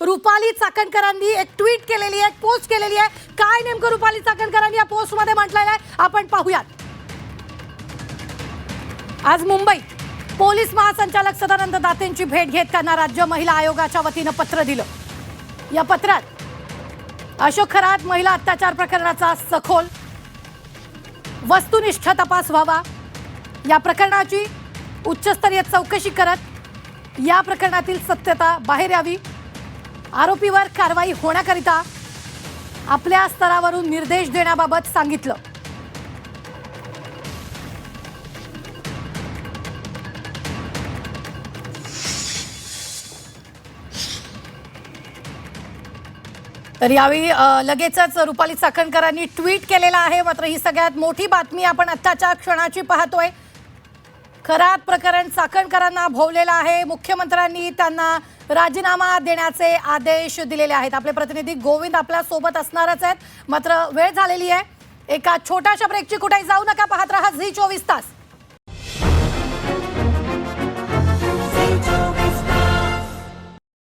रुपाली चाकणकरांनी एक ट्विट केलेली आहे, एक पोस्ट केलेली आहे. काय नेमकं रुपाली चाकणकरांनी या पोस्ट मध्ये म्हटलेलं आहे आपण पाहूयात. आज मुंबईत पोलीस महासंचालक सदानंद दातेंची भेट घेताना राज्य महिला आयोगाच्या वतीनं पत्र दिलं. या पत्रात अशोक खरात महिला अत्याचार प्रकरणाचा सखोल वस्तुनिष्ठ तपास व्हावा, या प्रकरणाची उच्चस्तरीय चौकशी करत या प्रकरणातील सत्यता बाहेर यावी, आरोपीवर कारवाई होण्याकरिता आपल्या स्तरावरून निर्देश देण्याबाबत सांगितलं. तर यावेळी लगेचच रुपाली चाकणकरांनी ट्विट केलेला आहे. मात्र ही सगळ्यात मोठी बातमी आपण आत्ताच्या क्षणाची पाहतोय. खरात प्रकरण चाकणकरांना भोवलेलं आहे. मुख्यमंत्र्यांनी त्यांना राजीनामा देण्याचे आदेश दिलेले आहेत. आपले प्रतिनिधी गोविंद आपल्या सोबत असणारच आहेत. मात्र वेळ झालेली आहे. एका छोट्याशा ब्रेकची कुठेही जाऊ नका, पाहत रहा झी 24 तास.